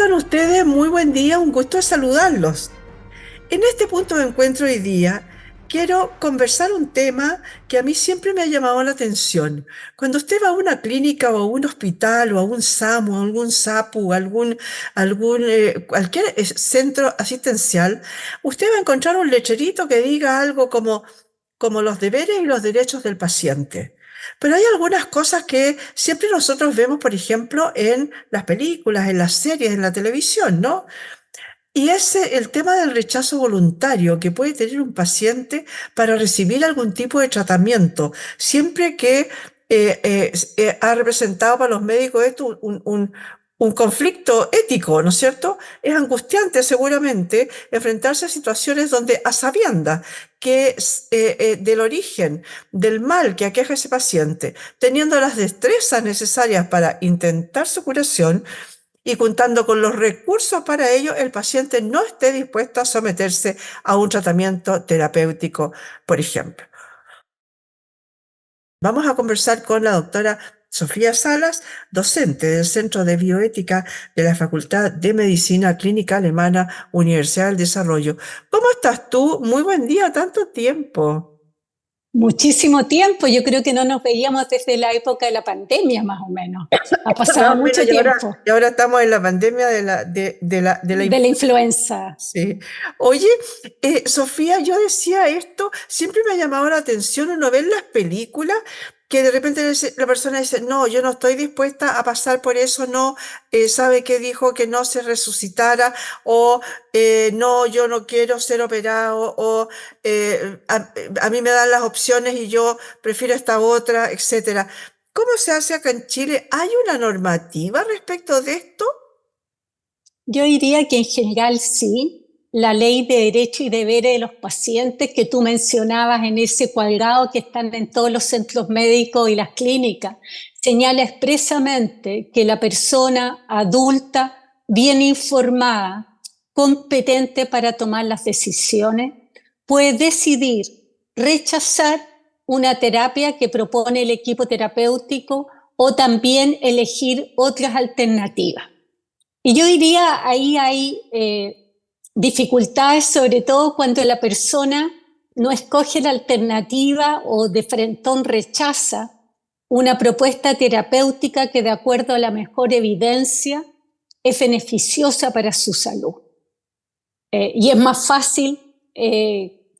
están ustedes? Muy buen día, un gusto de saludarlos. En este punto de encuentro hoy día, quiero conversar un tema que a mí siempre me ha llamado la atención. Cuando usted va a una clínica o a un hospital o a un SAMU, a algún SAPU, cualquier centro asistencial, usted va a encontrar un lecherito que diga algo como los deberes y los derechos del paciente. Pero hay algunas cosas que siempre nosotros vemos, por ejemplo, en las películas, en las series, en la televisión, ¿no? Y es el tema del rechazo voluntario que puede tener un paciente para recibir algún tipo de tratamiento, siempre que ha representado para los médicos esto un conflicto ético, ¿no es cierto? Es angustiante seguramente enfrentarse a situaciones donde a sabiendas que del origen del mal que aqueja a ese paciente, teniendo las destrezas necesarias para intentar su curación, y contando con los recursos para ello, el paciente no esté dispuesto a someterse a un tratamiento terapéutico, por ejemplo. Vamos a conversar con la doctora Sofía Salas, docente del Centro de Bioética de la Facultad de Medicina Clínica Alemana, Universidad del Desarrollo. ¿Cómo estás tú? Muy buen día, tanto tiempo. Muchísimo tiempo, yo creo que no nos veíamos desde la época de la pandemia, más o menos. Ha pasado Más o menos, mucho tiempo y ahora estamos en la pandemia de la de la influenza. Sí. Oye, Sofía, yo decía esto, siempre me ha llamado la atención uno ver las películas que de repente la persona dice, no, yo no estoy dispuesta a pasar por eso, no, sabe que dijo que no se resucitara, o no, yo no quiero ser operado, o a mí me dan las opciones y yo prefiero esta otra, etcétera. ¿Cómo se hace acá en Chile? ¿Hay una normativa respecto de esto? Yo diría que en general sí, la ley de derechos y deberes de los pacientes que tú mencionabas en ese cuadrado que están en todos los centros médicos y las clínicas, señala expresamente que la persona adulta, bien informada, competente para tomar las decisiones, puede decidir rechazar una terapia que propone el equipo terapéutico o también elegir otras alternativas. Y yo diría, ahí hay dificultades, sobre todo cuando la persona no escoge la alternativa o de frentón rechaza una propuesta terapéutica que de acuerdo a la mejor evidencia es beneficiosa para su salud. Y es más fácil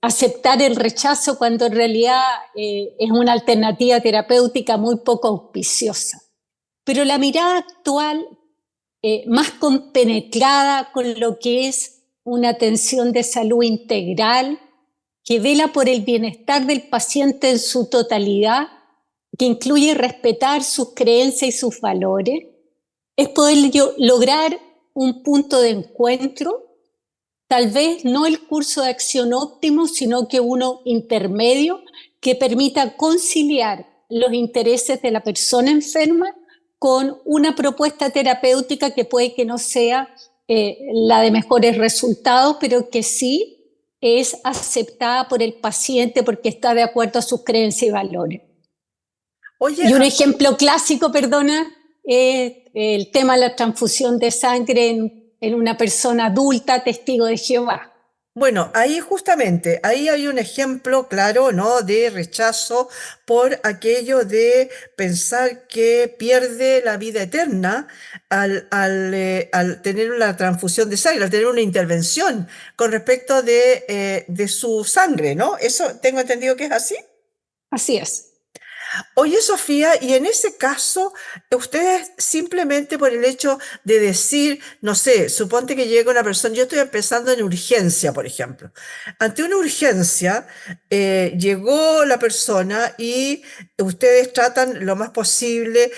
aceptar el rechazo cuando en realidad es una alternativa terapéutica muy poco auspiciosa. Pero la mirada actual más compenetrada con lo que es una atención de salud integral que vela por el bienestar del paciente en su totalidad, que incluye respetar sus creencias y sus valores, es poder lograr un punto de encuentro, tal vez no el curso de acción óptimo, sino que uno intermedio que permita conciliar los intereses de la persona enferma con una propuesta terapéutica que puede que no sea la de mejores resultados, pero que sí es aceptada por el paciente porque está de acuerdo a sus creencias y valores. Oye, Y un ejemplo clásico, perdona, es el tema de la transfusión de sangre en una persona adulta, testigo de Jehová. bueno, ahí justamente, ahí hay un ejemplo claro, ¿no? De rechazo por aquello de pensar que pierde la vida eterna al tener una transfusión de sangre, al tener una intervención con respecto de su sangre, ¿no? Eso tengo entendido que es así. Así es. Oye, Sofía, y en ese caso, ustedes simplemente por el hecho de decir, no sé, suponte que llega una persona, yo estoy empezando en urgencia, por ejemplo. Ante una urgencia, llegó la persona y ustedes tratan lo más posible,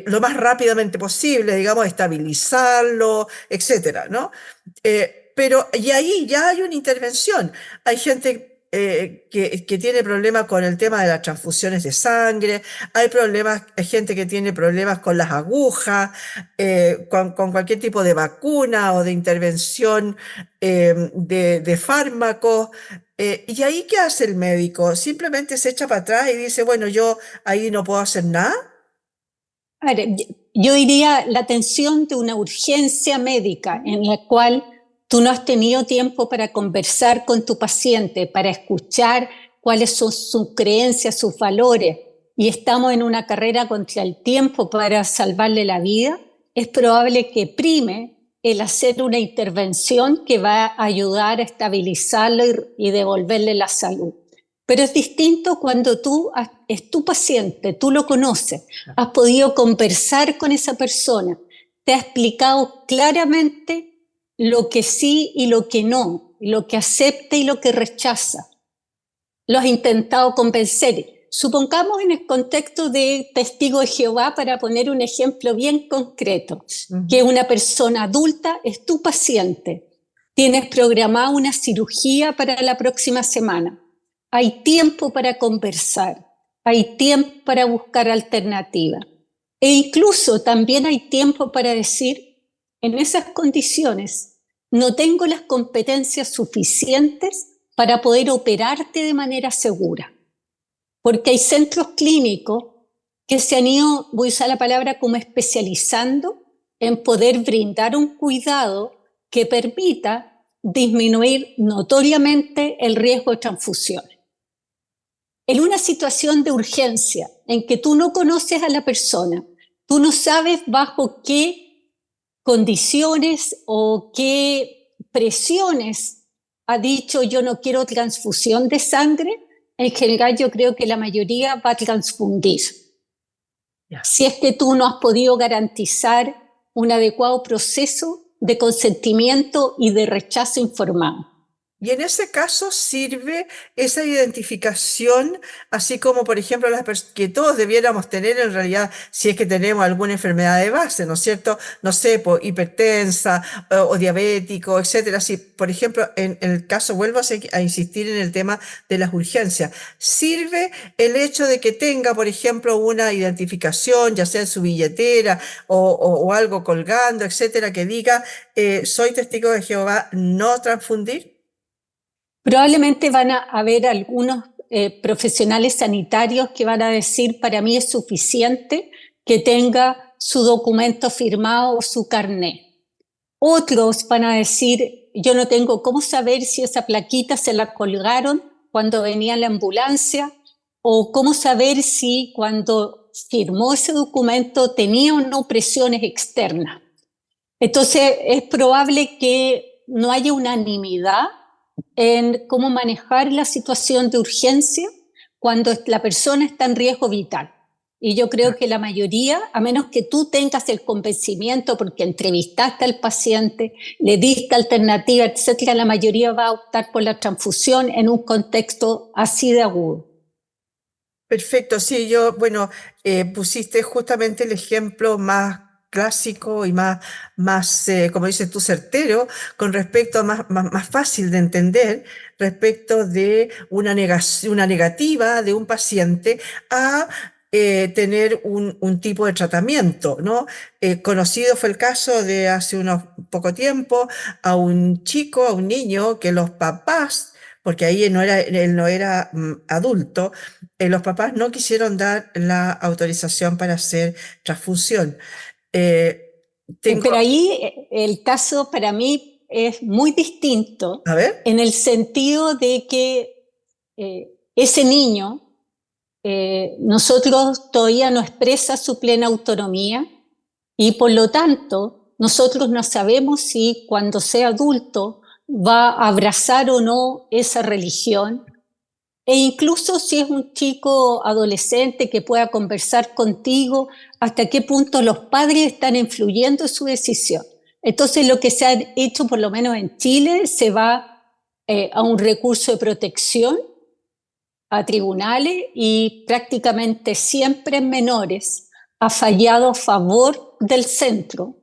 lo más rápidamente posible, digamos, estabilizarlo, etcétera, ¿no? Pero, y ahí ya hay una intervención. Hay gente que tiene problemas con el tema de las transfusiones de sangre, hay problemas, hay gente que tiene problemas con las agujas, con cualquier tipo de vacuna o de intervención de fármacos. ¿Y ahí qué hace el médico? Simplemente se echa para atrás y dice, bueno, yo ahí no puedo hacer nada. A ver, yo diría la atención de una urgencia médica en la cual tú no has tenido tiempo para conversar con tu paciente, para escuchar cuáles son sus creencias, sus valores, y estamos en una carrera contra el tiempo para salvarle la vida, es probable que prime el hacer una intervención que va a ayudar a estabilizarlo y devolverle la salud. Pero es distinto cuando es tu paciente, tú lo conoces, has podido conversar con esa persona, te ha explicado claramente lo que sí y lo que no, lo que acepta y lo que rechaza. Lo has intentado convencer. Supongamos en el contexto de testigo de Jehová, para poner un ejemplo bien concreto, que una persona adulta es tu paciente. Tienes programada una cirugía para la próxima semana. Hay tiempo para conversar, hay tiempo para buscar alternativas. E incluso también hay tiempo para decir, en esas condiciones, no tengo las competencias suficientes para poder operarte de manera segura. Porque hay centros clínicos que se han ido, voy a usar la palabra, como especializando en poder brindar un cuidado que permita disminuir notoriamente el riesgo de transfusiones. En una situación de urgencia en que tú no conoces a la persona, tú no sabes bajo qué condiciones o qué presiones ha dicho yo no quiero transfusión de sangre, en general yo creo que la mayoría va a transfundir. Si es que tú no has podido garantizar un adecuado proceso de consentimiento y de rechazo informado. Y en ese caso sirve esa identificación, así como, por ejemplo, que todos debiéramos tener en realidad, si es que tenemos alguna enfermedad de base, ¿no es cierto? No sé, hipertensa o diabético, etcétera. Si, por ejemplo, en el caso, vuelvo a insistir en el tema de las urgencias, sirve el hecho de que tenga, por ejemplo, una identificación, ya sea en su billetera o algo colgando, etcétera, que diga, soy testigo de Jehová, no transfundir. Probablemente van a haber algunos profesionales sanitarios que van a decir, para mí es suficiente que tenga su documento firmado o su carnet. Otros van a decir, yo no tengo cómo saber si esa plaquita se la colgaron cuando venía en la ambulancia, o cómo saber si cuando firmó ese documento tenía o no presiones externas. Entonces es probable que no haya unanimidad en cómo manejar la situación de urgencia cuando la persona está en riesgo vital. Y yo creo que la mayoría, a menos que tú tengas el convencimiento porque entrevistaste al paciente, le diste alternativa, etcétera, la mayoría va a optar por la transfusión en un contexto así de agudo. Perfecto, sí, bueno, pusiste justamente el ejemplo más clásico y como dices tú, certero, con respecto a más fácil de entender, respecto de una negativa de un paciente a tener un tipo de tratamiento, ¿no? Conocido fue el caso de hace unos poco tiempo a un chico, a un niño, que los papás, porque ahí él no era adulto, los papás no quisieron dar la autorización para hacer transfusión. Pero ahí el caso para mí es muy distinto, A ver. en el sentido de que ese niño, nosotros todavía no expresa su plena autonomía y por lo tanto nosotros no sabemos si cuando sea adulto va a abrazar o no esa religión, e incluso si es un chico adolescente que pueda conversar contigo, hasta qué punto los padres están influyendo en su decisión. Entonces lo que se ha hecho, por lo menos en Chile, se va a un recurso de protección a tribunales y prácticamente siempre en menores ha fallado a favor del centro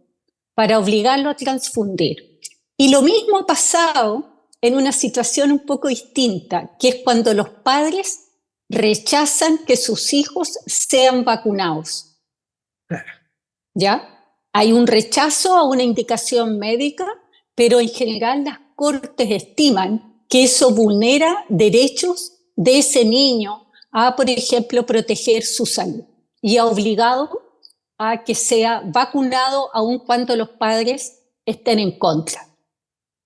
para obligarlo a transfundir. Y lo mismo ha pasado en una situación un poco distinta, que es cuando los padres rechazan que sus hijos sean vacunados. Claro. ¿Ya? Hay un rechazo a una indicación médica, pero en general las cortes estiman que eso vulnera derechos de ese niño a, por ejemplo, proteger su salud, y ha obligado a que sea vacunado aun cuando los padres estén en contra.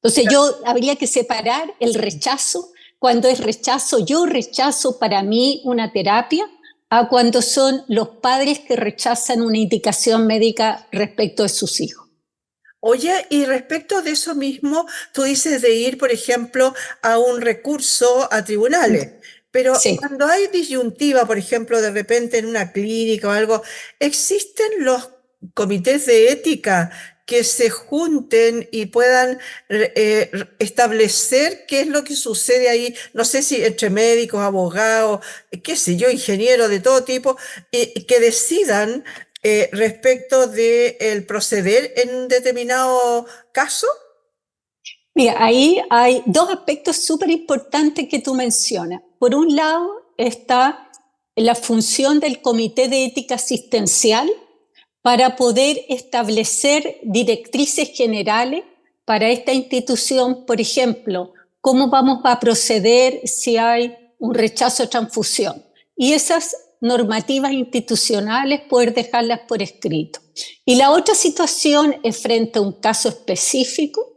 Entonces habría que separar el rechazo, cuando es rechazo, yo rechazo para mí una terapia, a cuando son los padres que rechazan una indicación médica respecto de sus hijos. Oye, y respecto de eso mismo, tú dices de ir, por ejemplo, a un recurso a tribunales, pero Sí. cuando hay disyuntiva, por ejemplo, de repente en una clínica o algo, ¿existen los comités de ética que se junten y puedan establecer qué es lo que sucede ahí? No sé si entre médicos, abogados, qué sé yo, ingenieros de todo tipo, que decidan respecto de el proceder en un determinado caso? Mira, ahí hay dos aspectos súper importantes que tú mencionas. Por un lado está la función del Comité de Ética Asistencial para poder establecer directrices generales para esta institución. Por ejemplo, cómo vamos a proceder si hay un rechazo a transfusión. Y esas normativas institucionales poder dejarlas por escrito. Y la otra situación es frente a un caso específico.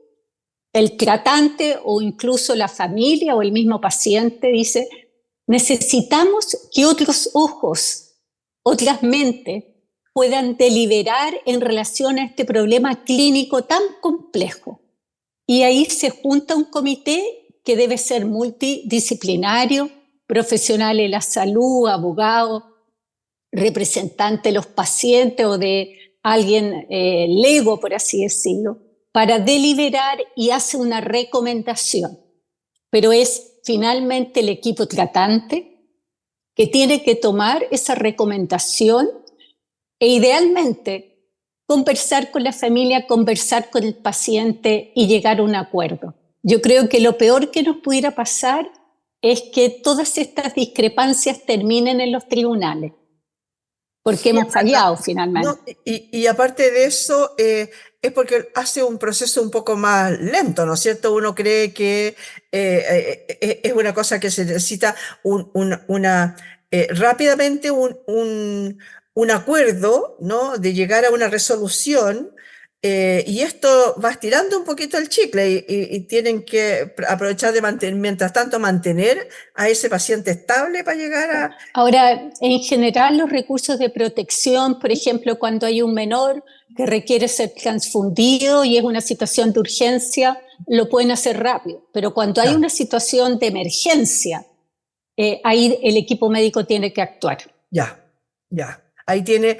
El tratante o incluso la familia o el mismo paciente dice, necesitamos que otros ojos, otras mentes puedan deliberar en relación a este problema clínico tan complejo. Y ahí se junta un comité que debe ser multidisciplinario, profesionales de la salud, abogados, representantes de los pacientes o de alguien lego, por así decirlo, para deliberar y hace una recomendación. Pero es finalmente el equipo tratante que tiene que tomar esa recomendación e idealmente conversar con la familia, conversar con el paciente y llegar a un acuerdo. Yo creo que lo peor que nos pudiera pasar es que todas estas discrepancias terminen en los tribunales, porque hemos fallado finalmente. No, y aparte de eso, es porque hace un proceso un poco más lento, ¿no es cierto? Uno cree que es una cosa que se necesita rápidamente un acuerdo, ¿no? De llegar a una resolución. Y esto va estirando un poquito el chicle y tienen que aprovechar de mantener, mientras tanto, mantener a ese paciente estable para llegar a... Ahora, en general, los recursos de protección, por ejemplo, cuando hay un menor que requiere ser transfundido y es una situación de urgencia, lo pueden hacer rápido. Pero cuando hay una situación de emergencia, ahí el equipo médico tiene que actuar. Ya, ya. Ahí tiene,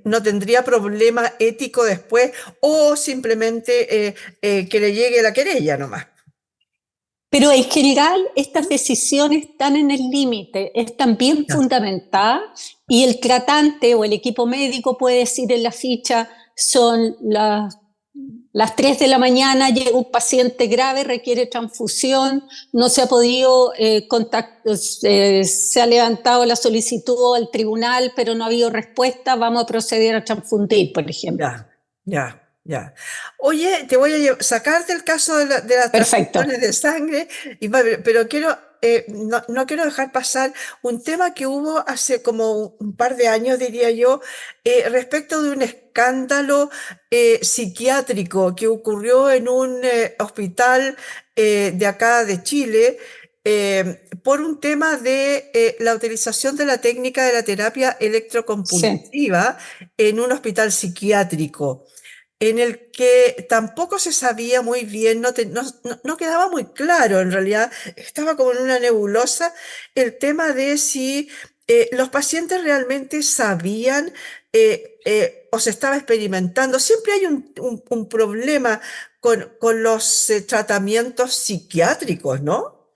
no tendría problema ético después o simplemente que le llegue la querella nomás. Pero en general estas decisiones están en el límite, están bien Ya. fundamentadas y el tratante o el equipo médico puede decir en la ficha son las 3 de la mañana, llega un paciente grave, requiere transfusión, no se ha podido se ha levantado la solicitud al tribunal, pero no ha habido respuesta, vamos a proceder a transfundir, por ejemplo. Ya, ya. Ya. Oye, te voy a sacar del caso de las Perfecto. transfusiones de sangre, pero quiero, no quiero dejar pasar un tema que hubo hace como un par de años, diría yo, respecto de un escándalo psiquiátrico que ocurrió en un hospital de acá de Chile. Por un tema de la utilización de la técnica de la terapia Sí. electrocompulsiva en un hospital psiquiátrico, en el que tampoco se sabía muy bien, no quedaba muy claro, en realidad estaba como en una nebulosa el tema de si los pacientes realmente sabían o se estaba experimentando. Siempre hay un problema con los tratamientos psiquiátricos, ¿no?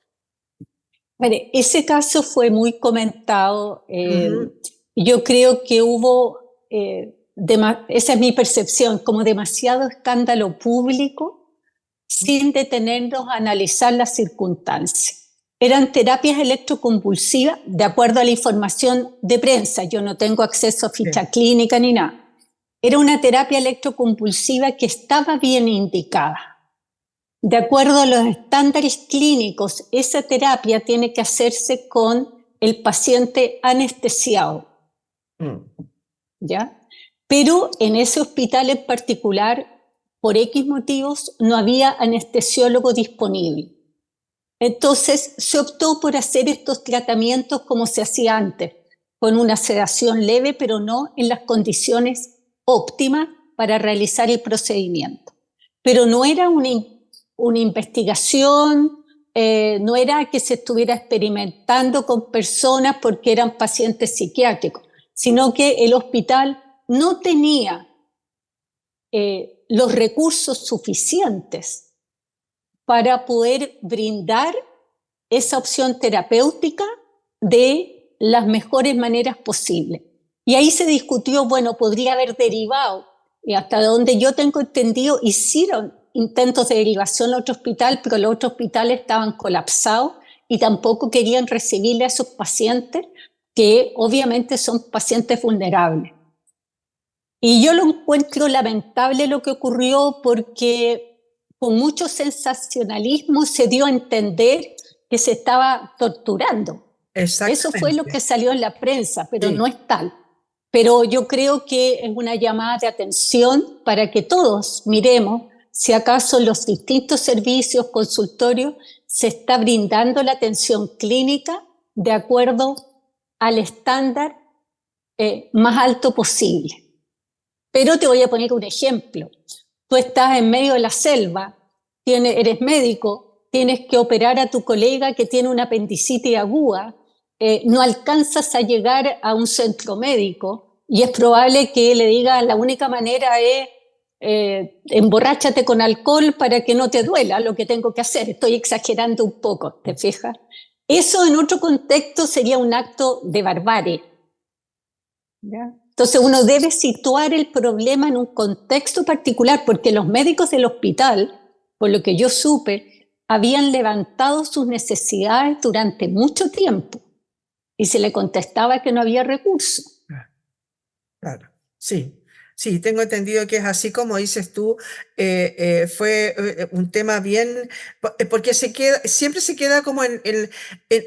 Bueno, ese caso fue muy comentado. Ujú. Yo creo que hubo, esa es mi percepción, como demasiado escándalo público sin detenernos a analizar las circunstancias. Eran terapias electroconvulsivas, de acuerdo a la información de prensa. Yo no tengo acceso a ficha clínica ni nada. Era una terapia electroconvulsiva que estaba bien indicada. De acuerdo a los estándares clínicos, esa terapia tiene que hacerse con el paciente anestesiado, Mm. ¿ya? Pero en ese hospital en particular, por X motivos, no había anestesiólogo disponible. Entonces se optó por hacer estos tratamientos como se hacía antes, con una sedación leve, pero no en las condiciones óptimas para realizar el procedimiento. Pero no era una investigación, no era que se estuviera experimentando con personas porque eran pacientes psiquiátricos, sino que el hospital no tenía los recursos suficientes para poder brindar esa opción terapéutica de las mejores maneras posibles. Y ahí se discutió, bueno, podría haber derivado, y hasta donde yo tengo entendido, hicieron intentos de derivación a otro hospital, pero los otros hospitales estaban colapsados y tampoco querían recibir a esos pacientes que obviamente son pacientes vulnerables. Y yo lo encuentro lamentable lo que ocurrió porque con mucho sensacionalismo se dio a entender que se estaba torturando. Eso fue lo Exactamente. que salió en la prensa, pero Sí. no es tal. Pero yo creo que es una llamada de atención para que todos miremos si acaso en los distintos servicios, consultorios, se está brindando la atención clínica de acuerdo al estándar más alto posible. Pero te voy a poner un ejemplo. Tú estás en medio de la selva, eres médico, tienes que operar a tu colega que tiene una apendicitis aguda, no alcanzas a llegar a un centro médico y es probable que le diga la única manera es emborráchate con alcohol para que no te duela lo que tengo que hacer. Estoy exagerando un poco, ¿te fijas? Eso en otro contexto sería un acto de barbarie. ¿Ya? Entonces uno debe situar el problema en un contexto particular, porque los médicos del hospital, por lo que yo supe, habían levantado sus necesidades durante mucho tiempo y se le contestaba que no había recursos. Claro, sí. Sí, tengo entendido que es así como dices tú, fue un tema bien, porque siempre se queda como en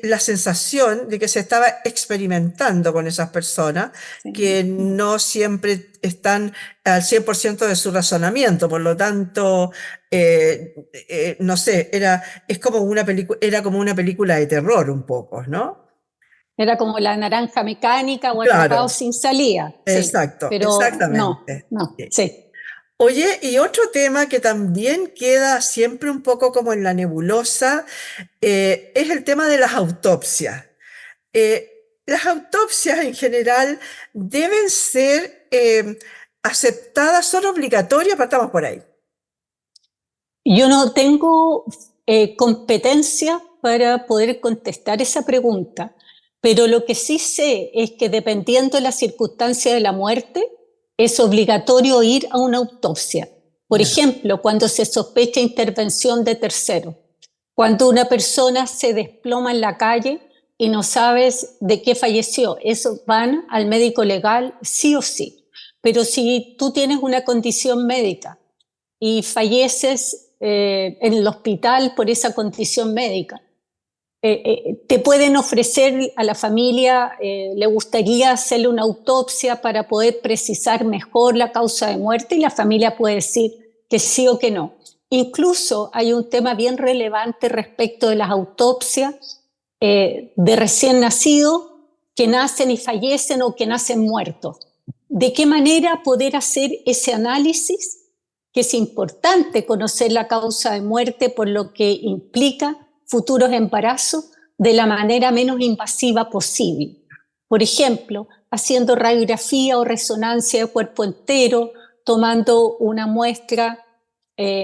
la sensación de que se estaba experimentando con esas personas Sí. que no siempre están al 100% de su razonamiento, por lo tanto, no sé, era como una película de terror un poco, ¿no? Era como la naranja mecánica o atrapado Claro, sin salida, sí, exacto, pero no, exactamente. no, Sí. sí. Oye, y otro tema que también queda siempre un poco como en la nebulosa, es el tema de las autopsias. Las autopsias en general deben ser aceptadas, son obligatorias, partamos por ahí. Yo no tengo competencia para poder contestar esa pregunta, pero lo que sí sé es que dependiendo de la circunstancia de la muerte, es obligatorio ir a una autopsia. Por Ya. ejemplo, cuando se sospecha intervención de terceros, cuando una persona se desploma en la calle y no sabes de qué falleció, eso van al médico legal sí o sí. Pero si tú tienes una condición médica y falleces en el hospital por esa condición médica, te pueden ofrecer a la familia, le gustaría hacerle una autopsia para poder precisar mejor la causa de muerte y la familia puede decir que sí o que no. Incluso hay un tema bien relevante respecto de las autopsias de recién nacidos que nacen y fallecen o que nacen muertos. ¿De qué manera poder hacer ese análisis? Que es importante conocer la causa de muerte por lo que implica futuros embarazos de la manera menos invasiva posible. Por ejemplo, haciendo radiografía o resonancia de cuerpo entero, tomando una muestra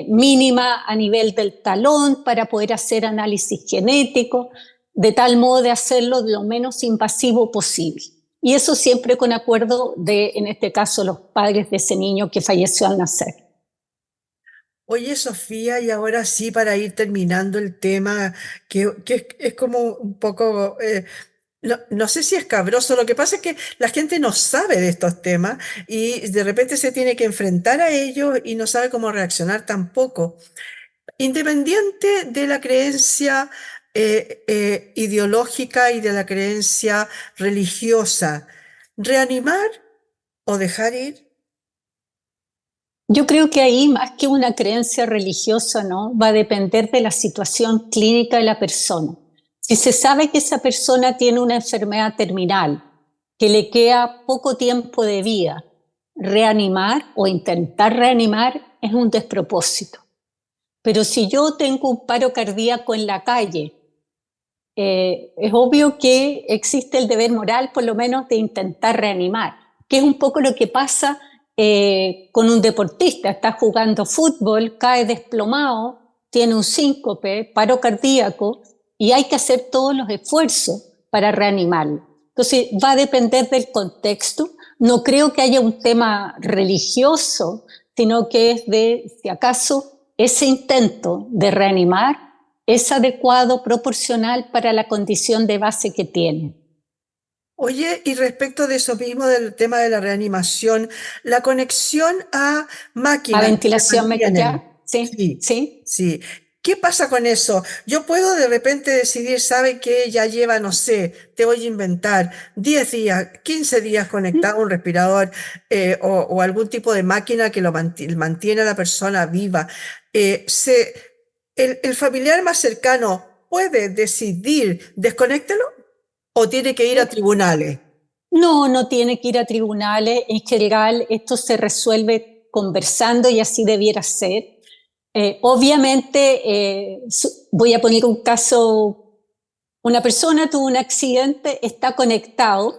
mínima a nivel del talón para poder hacer análisis genético, de tal modo de hacerlo lo menos invasivo posible. Y eso siempre con acuerdo de, en este caso, los padres de ese niño que falleció al nacer. Oye, Sofía, y ahora sí, para ir terminando el tema, que es como un poco, no sé si es cabroso, lo que pasa es que la gente no sabe de estos temas y de repente se tiene que enfrentar a ellos y no sabe cómo reaccionar tampoco. Independiente de la creencia ideológica y de la creencia religiosa, reanimar o dejar ir. Yo creo que ahí, más que una creencia religiosa, ¿no? Va a depender de la situación clínica de la persona. Si se sabe que esa persona tiene una enfermedad terminal, que le queda poco tiempo de vida, reanimar o intentar reanimar es un despropósito. Pero si yo tengo un paro cardíaco en la calle, es obvio que existe el deber moral, por lo menos, de intentar reanimar, que es un poco lo que pasa con un deportista. Está jugando fútbol, cae desplomado, tiene un síncope, paro cardíaco, y hay que hacer todos los esfuerzos para reanimarlo. Entonces, va a depender del contexto. No creo que haya un tema religioso, sino que es de, si acaso, ese intento de reanimar es adecuado, proporcional para la condición de base que tiene. Oye, y respecto de eso mismo, del tema de la reanimación, la conexión a ¿A máquinas que se ventilación mantienen. mecánica? Sí, Sí, sí. sí. ¿Qué pasa con eso? Yo puedo de repente decidir, ¿sabe qué? Ya lleva, no sé, te voy a inventar, 10 días, 15 días conectado a un respirador o algún tipo de máquina que mantiene a la persona viva. ¿El familiar más cercano puede decidir desconéctelo o tiene que ir a tribunales? No, no tiene que ir a tribunales. En general, esto se resuelve conversando y así debiera ser. Obviamente, voy a poner un caso, una persona tuvo un accidente, está conectado,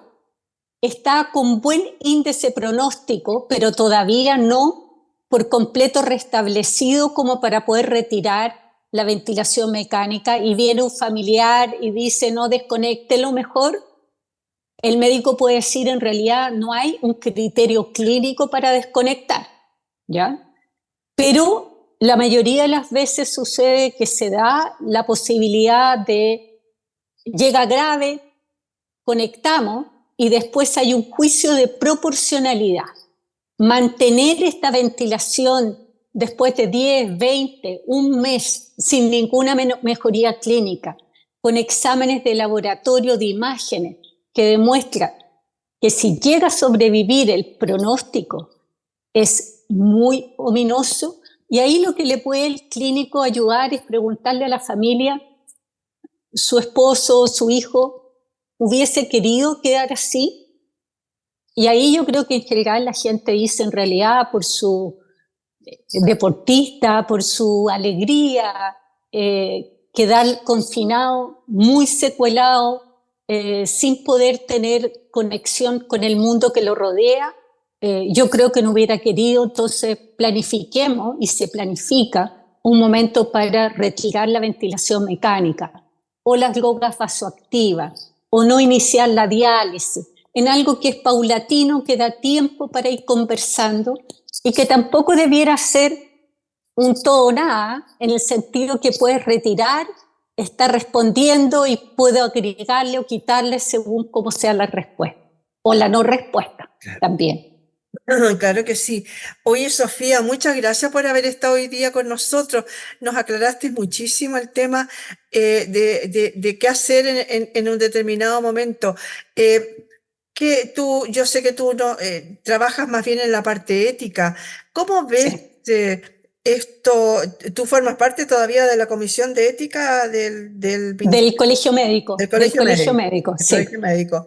está con buen índice pronóstico, pero todavía no por completo restablecido como para poder retirar la ventilación mecánica, y viene un familiar y dice no, desconéctelo mejor. El médico puede decir en realidad no hay un criterio clínico para desconectar, ¿ya? Pero la mayoría de las veces sucede que se da la posibilidad de, llega grave, conectamos y después hay un juicio de proporcionalidad. Mantener esta ventilación después de 10, 20, un mes sin ninguna mejoría clínica, con exámenes de laboratorio de imágenes que demuestran que si llega a sobrevivir el pronóstico es muy ominoso, y ahí lo que le puede el clínico ayudar es preguntarle a la familia, su esposo, su hijo, ¿hubiese querido quedar así? Y ahí yo creo que en general la gente dice en realidad por su deportista, por su alegría, quedar confinado, muy secuelado, sin poder tener conexión con el mundo que lo rodea. Yo creo que no hubiera querido, entonces planifiquemos, y se planifica un momento para retirar la ventilación mecánica o las drogas vasoactivas o no iniciar la diálisis, en algo que es paulatino, que da tiempo para ir conversando y que tampoco debiera ser un todo o nada, en el sentido que puedes retirar, está respondiendo y puedo agregarle o quitarle según cómo sea la respuesta o la no respuesta también. Claro que sí. Oye, Sofía, muchas gracias por haber estado hoy día con nosotros. Nos aclaraste muchísimo el tema de qué hacer en un determinado momento. Yo sé que tú no, trabajas más bien en la parte ética. ¿Cómo ves Sí. esto? ¿Tú formas parte todavía de la comisión de ética del Del Ministerio? colegio médico, Del del colegio colegio médico, médico, del colegio sí. médico.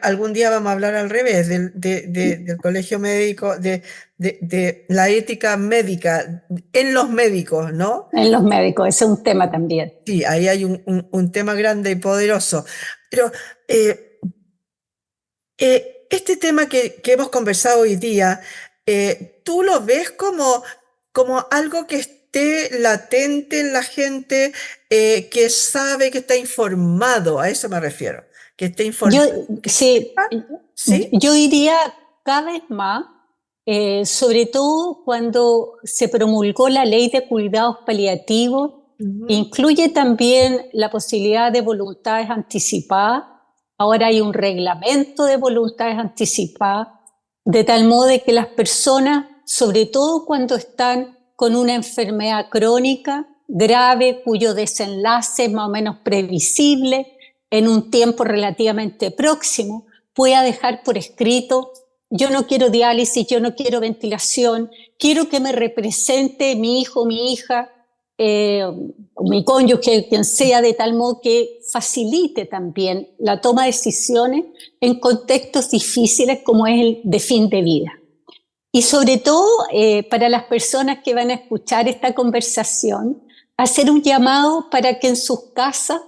Algún día vamos a hablar al revés del colegio médico, de la ética médica en los médicos, ¿no? En los médicos, ese es un tema también. Sí, ahí hay un tema grande y poderoso. Pero eh, este tema que hemos conversado hoy día, ¿tú lo ves como algo que esté latente en la gente, que sabe, que está informado? A eso me refiero, que esté Yo, informado, que sí, sepa, ¿sí? yo diría cada vez más, sobre todo cuando se promulgó la ley de cuidados paliativos, Ujú. incluye también la posibilidad de voluntades anticipadas. Ahora hay un reglamento de voluntades anticipadas, de tal modo de que las personas, sobre todo cuando están con una enfermedad crónica grave, cuyo desenlace es más o menos previsible, en un tiempo relativamente próximo, pueda dejar por escrito yo no quiero diálisis, yo no quiero ventilación, quiero que me represente mi hijo, mi hija, o mi cónyuge, quien sea, de tal modo que facilite también la toma de decisiones en contextos difíciles como es el de fin de vida. Y sobre todo, para las personas que van a escuchar esta conversación, hacer un llamado para que en sus casas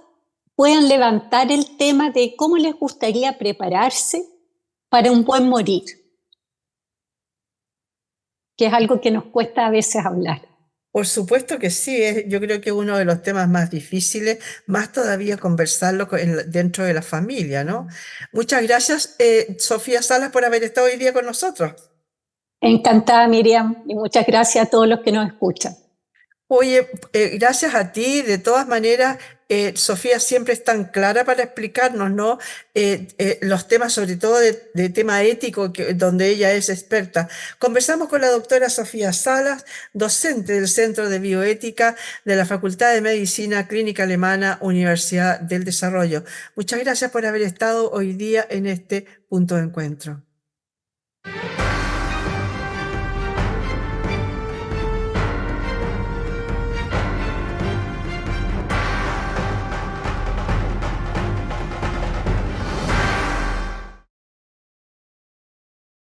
puedan levantar el tema de cómo les gustaría prepararse para un buen morir, que es algo que nos cuesta a veces hablar. Por supuesto que sí, yo creo que es uno de los temas más difíciles, más todavía conversarlo dentro de la familia, ¿no? Muchas gracias, Sofía Salas, por haber estado hoy día con nosotros. Encantada, Miriam, y muchas gracias a todos los que nos escuchan. Oye, gracias a ti, de todas maneras, Sofía siempre es tan clara para explicarnos, ¿no? Los temas, sobre todo de tema ético, donde ella es experta. Conversamos con la doctora Sofía Salas, docente del Centro de Bioética de la Facultad de Medicina Clínica Alemana, Universidad del Desarrollo. Muchas gracias por haber estado hoy día en este punto de encuentro.